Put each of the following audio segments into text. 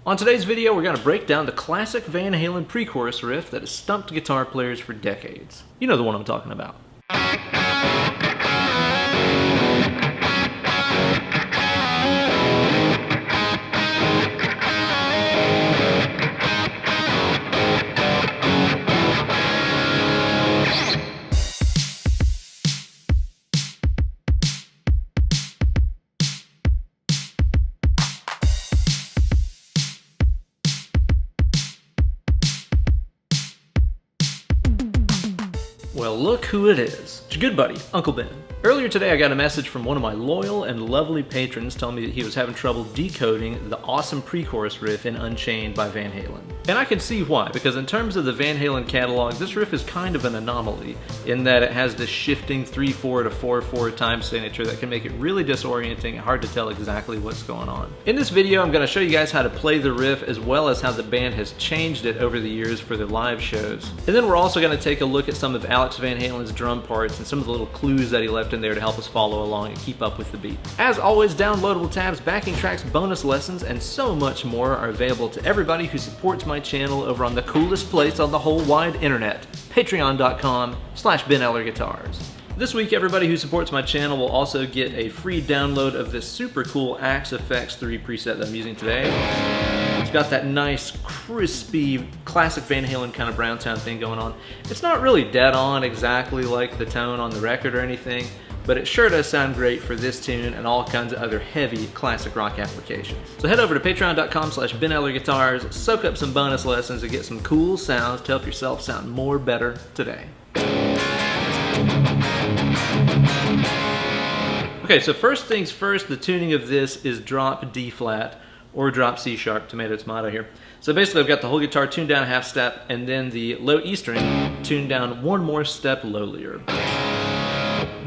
On today's video, we're going to break down the classic Van Halen pre-chorus riff that has stumped guitar players for decades. You know the one I'm talking about. Well, look who it is. It's your good buddy, Uncle Ben. Earlier today, I got a message from one of my loyal and lovely patrons telling me that he was having trouble decoding the awesome pre-chorus riff in Unchained by Van Halen. And I can see why, because in terms of the Van Halen catalog, this riff is kind of an anomaly in that it has this shifting 3/4 to 4/4 time signature that can make it really disorienting and hard to tell exactly what's going on. In this video, I'm going to show you guys how to play the riff as well as how the band has changed it over the years for their live shows. And then we're also going to take a look at some of Alex Van Halen's drum parts and some of the little clues that he left in there to help us follow along and keep up with the beat. As always, downloadable tabs, backing tracks, bonus lessons, and so much more are available to everybody who supports my channel over on the coolest place on the whole wide internet, patreon.com/Ben Eller Guitars. This week, everybody who supports my channel will also get a free download of this super cool Axe FX 3 preset that I'm using today. It's got that nice, crispy, classic Van Halen kind of brown sound thing going on. It's not really dead on exactly like the tone on the record or anything, but it sure does sound great for this tune and all kinds of other heavy classic rock applications. So head over to patreon.com/Ben Eller Guitars, soak up some bonus lessons and get some cool sounds to help yourself sound more better today. Okay, so first things first, the tuning of this is drop D flat or drop C sharp, tomato tomato here. So basically I've got the whole guitar tuned down a half step and then the low E string tuned down one more step lowlier.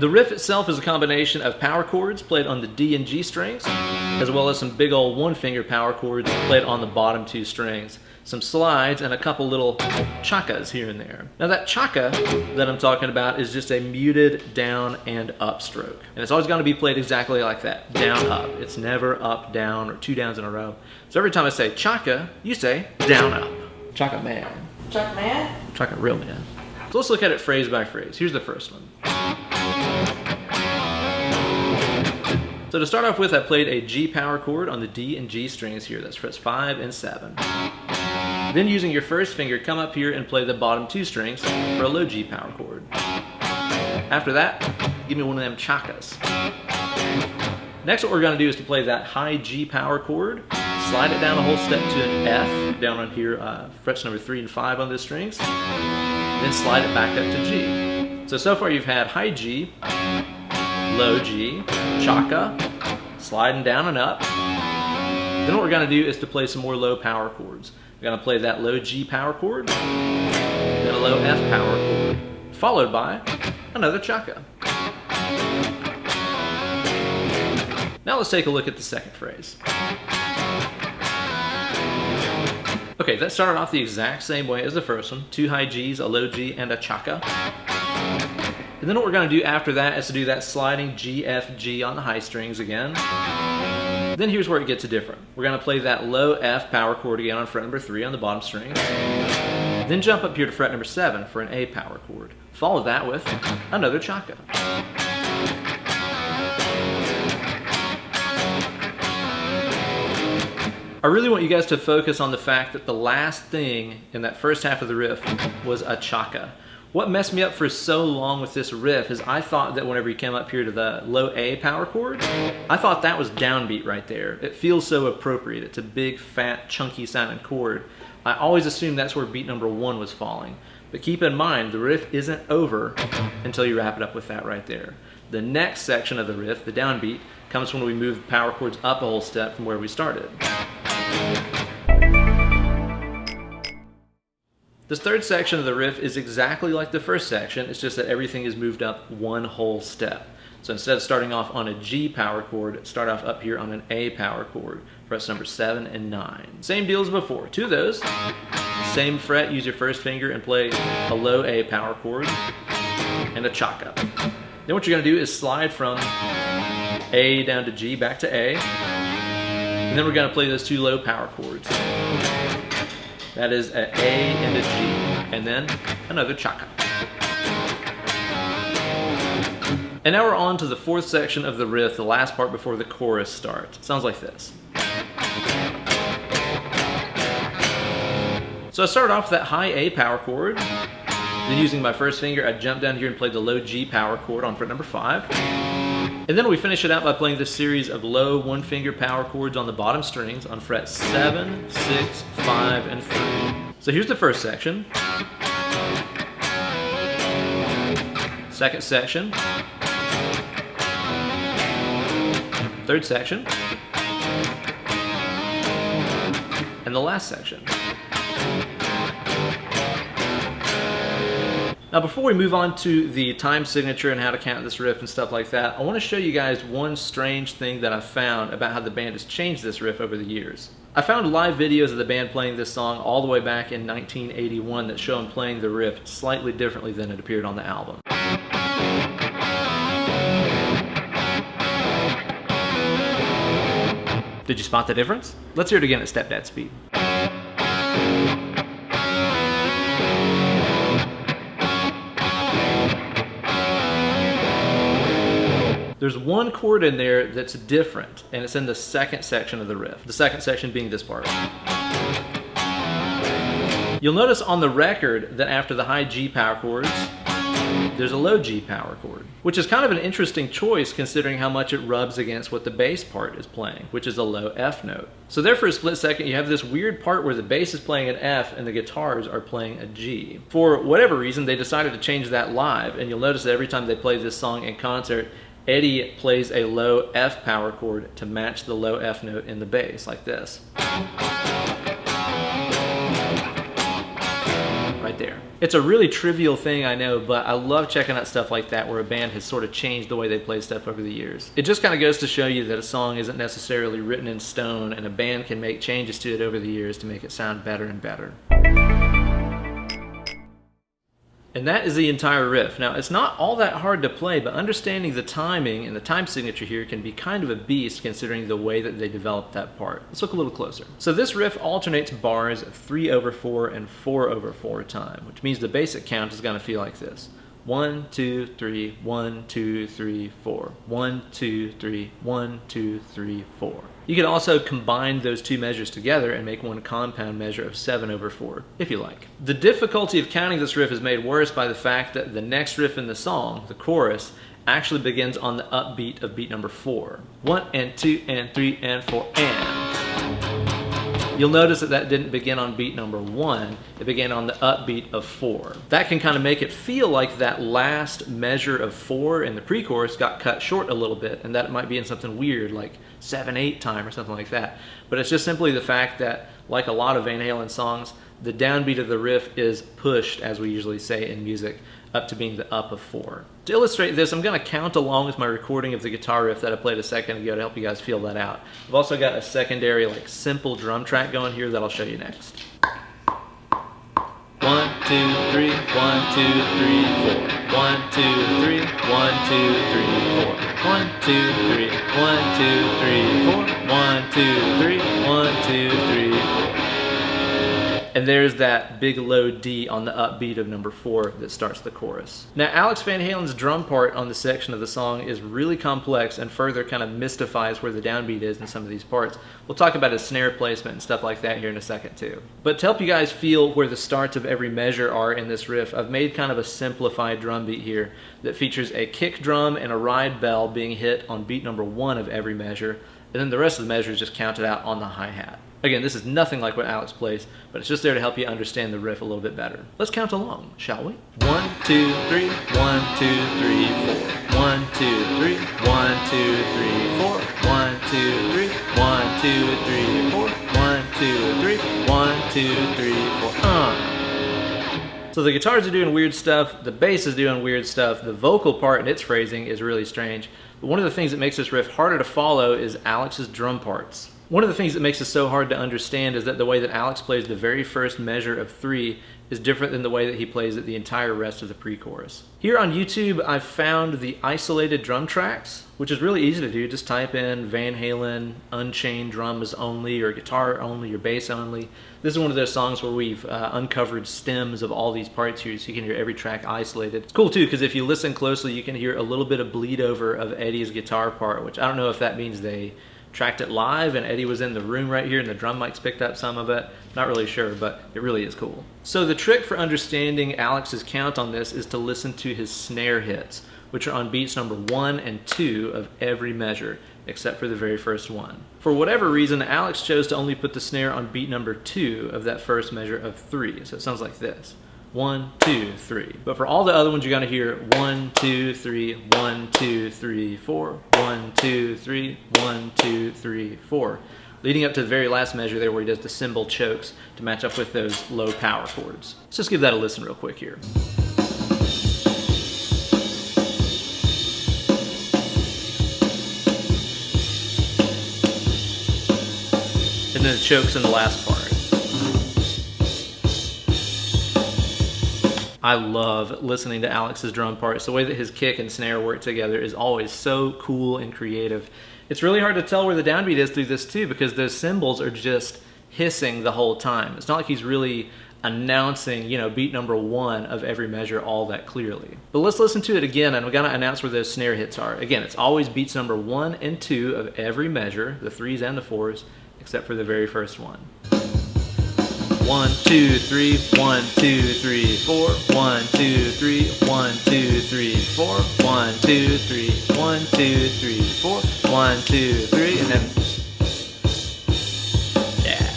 The riff itself is a combination of power chords played on the D and G strings, as well as some big old one-finger power chords played on the bottom two strings, some slides, and a couple little chakas here and there. Now that chaka that I'm talking about is just a muted down and up stroke. And it's always going to be played exactly like that, down, up. It's never up, down, or two downs in a row. So every time I say chaka, you say down, up. Chaka man. Chaka man? Chaka real man. So let's look at it phrase by phrase. Here's the first one. So to start off with, I played a G power chord on the D and G strings here. That's frets 5 and 7. Then using your first finger, come up here and play the bottom two strings for a low G power chord. After that, give me one of them chakas. Next, what we're going to do is to play that high G power chord, slide it down a whole step to an F, down on here, frets number 3 and 5 on the strings, then slide it back up to G. So far you've had high G, low G, chaka, sliding down and up. Then what we're going to do is to play some more low power chords. We're going to play that low G power chord, then a low F power chord, followed by another chaka. Now let's take a look at the second phrase. Okay, that started off the exact same way as the first one. Two high Gs, a low G, and a chaka. And then what we're going to do after that is to do that sliding G, F, G on the high strings again. Then here's where it gets different. We're going to play that low F power chord again on fret number 3 on the bottom strings. Then jump up here to fret number 7 for an A power chord. Follow that with another chaka. I really want you guys to focus on the fact that the last thing in that first half of the riff was a chaka. What messed me up for so long with this riff is I thought that whenever you came up here to the low A power chord, I thought that was downbeat right there. It feels so appropriate. It's a big, fat, chunky sounding chord. I always assumed that's where beat number 1 was falling. But keep in mind, the riff isn't over until you wrap it up with that right there. The next section of the riff, the downbeat, comes when we move the power chords up a whole step from where we started. This third section of the riff is exactly like the first section, it's just that everything is moved up one whole step. So instead of starting off on a G power chord, start off up here on an A power chord, frets number 7 and 9. Same deal as before, two of those, same fret, use your first finger and play a low A power chord and a chaka. Then what you're going to do is slide from A down to G back to A, And then we're going to play those two low power chords. That is an A and a G, and then another chaka. And now we're on to the fourth section of the riff, the last part before the chorus starts. It sounds like this. So I started off with that high A power chord. Then using my first finger, I jumped down here and played the low G power chord on fret number 5. And then we finish it out by playing this series of low one-finger power chords on the bottom strings on fret 7, 6, 5, and 3. So here's the first section. Second section. Third section. And the last section. Now before we move on to the time signature and how to count this riff and stuff like that, I want to show you guys one strange thing that I found about how the band has changed this riff over the years. I found live videos of the band playing this song all the way back in 1981 that show them playing the riff slightly differently than it appeared on the album. Did you spot the difference? Let's hear it again at stepdad speed. There's one chord in there that's different, and it's in the second section of the riff. The second section being this part. You'll notice on the record that after the high G power chords, there's a low G power chord, which is kind of an interesting choice considering how much it rubs against what the bass part is playing, which is a low F note. So there for a split second you have this weird part where the bass is playing an F and the guitars are playing a G. For whatever reason they decided to change that live, and you'll notice that every time they play this song in concert, Eddie plays a low F power chord to match the low F note in the bass, like this. Right there. It's a really trivial thing, I know, but I love checking out stuff like that where a band has sort of changed the way they play stuff over the years. It just kind of goes to show you that a song isn't necessarily written in stone, and a band can make changes to it over the years to make it sound better and better. And that is the entire riff. Now, it's not all that hard to play, but understanding the timing and the time signature here can be kind of a beast considering the way that they developed that part. Let's look a little closer. So this riff alternates bars of 3/4 and 4/4 time, which means the basic count is going to feel like this. 1, 2, 3, 1, 2, 3, 4. 1, 2, 3, 1, 2, 3, 4. You can also combine those two measures together and make one compound measure of 7/4, if you like. The difficulty of counting this riff is made worse by the fact that the next riff in the song, the chorus, actually begins on the upbeat of beat number 4. 1 and 2 and 3 and 4 and. You'll notice that that didn't begin on beat number 1, it began on the upbeat of 4. That can kind of make it feel like that last measure of 4 in the pre-chorus got cut short a little bit, and that it might be in something weird like 7/8 time or something like that. But it's just simply the fact that, like a lot of Van Halen songs, the downbeat of the riff is pushed, as we usually say in music, up to being the up of 4. To illustrate this, I'm going to count along with my recording of the guitar riff that I played a second ago to help you guys feel that out. I've also got a secondary, simple drum track going here that I'll show you next. 1, 2, 3, 1, 2, 3, 4. 1, 2, 3, 1, 2, 3, 4. 1, 2, 3, 1, 2, 3, 4. 1, 2, 3, 1, 2, 3, 4. And there's that big low D on the upbeat of number 4 that starts the chorus. Now, Alex Van Halen's drum part on this section of the song is really complex and further kind of mystifies where the downbeat is in some of these parts. We'll talk about his snare placement and stuff like that here in a second too. But to help you guys feel where the starts of every measure are in this riff, I've made kind of a simplified drum beat here that features a kick drum and a ride bell being hit on beat number 1 of every measure, and then the rest of the measures just counted out on the hi-hat. Again, this is nothing like what Alex plays, but it's just there to help you understand the riff a little bit better. Let's count along, shall we? 1, 2, 3, 1, 2, 3, 4. 1, 2, 3, 1, 2, 3, 4. 1, 2, 3, 1, 2, 3, 4. 1, 2, 3, 1, 2, 3, 4. So the guitars are doing weird stuff, the bass is doing weird stuff, the vocal part and its phrasing is really strange. But one of the things that makes this riff harder to follow is Alex's drum parts. One of the things that makes it so hard to understand is that the way that Alex plays the very first measure of 3 is different than the way that he plays it the entire rest of the pre-chorus. Here on YouTube, I've found the isolated drum tracks, which is really easy to do. Just type in Van Halen, Unchained drums only, or guitar only, or bass only. This is one of those songs where we've uncovered stems of all these parts here, so you can hear every track isolated. It's cool too, because if you listen closely, you can hear a little bit of bleed over of Eddie's guitar part, which I don't know if that means they tracked it live and Eddie was in the room right here and the drum mics picked up some of it. Not really sure, but it really is cool. So the trick for understanding Alex's count on this is to listen to his snare hits, which are on beats number 1 and 2 of every measure, except for the very first one. For whatever reason, Alex chose to only put the snare on beat number 2 of that first measure of 3. So it sounds like this. 1, 2, 3. But for all the other ones, you're gonna hear 1, 2, 3, 1, 2, 3, 4, 1, 2, 3, 1, 2, 3, 4. Leading up to the very last measure there where he does the cymbal chokes to match up with those low power chords. Let's just give that a listen real quick here. And then it chokes in the last part. I love listening to Alex's drum parts. The way that his kick and snare work together is always so cool and creative. It's really hard to tell where the downbeat is through this too, because those cymbals are just hissing the whole time. It's not like he's really announcing, you know, beat number 1 of every measure all that clearly. But let's listen to it again, and we're gonna announce where those snare hits are. Again, it's always beats number 1 and 2 of every measure, the 3s and the 4s, except for the very first one. 1, 2, 3, 1, 2, 3, 4, 1, 2, 3, 1, 2, 3, 4, 1, 2, 3, 1, 2, 3, 4, 1, 2, 3, and then, yeah.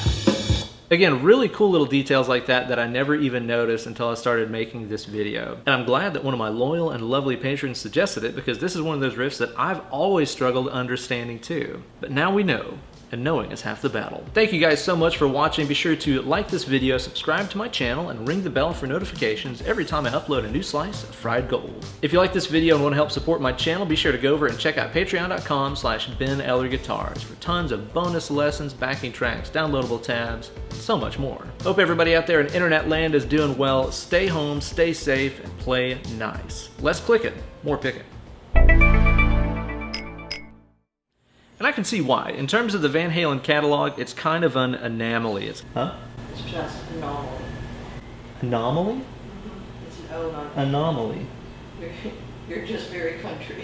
Again, really cool little details like that that I never even noticed until I started making this video. And I'm glad that one of my loyal and lovely patrons suggested it, because this is one of those riffs that I've always struggled understanding too. But now we know. And knowing is half the battle. Thank you guys so much for watching. Be sure to like this video, subscribe to my channel, and ring the bell for notifications every time I upload a new slice of fried gold. If you like this video and want to help support my channel, be sure to go over and check out patreon.com/Ben Eller Guitars for tons of bonus lessons, backing tracks, downloadable tabs, and so much more. Hope everybody out there in internet land is doing well. Stay home, stay safe, and play nice. Less clicking, more picking. And I can see why. In terms of the Van Halen catalog, it's kind of an anomaly. It's just anomaly. Anomaly? Mm-hmm. It's an O, not anomaly. You're just very country.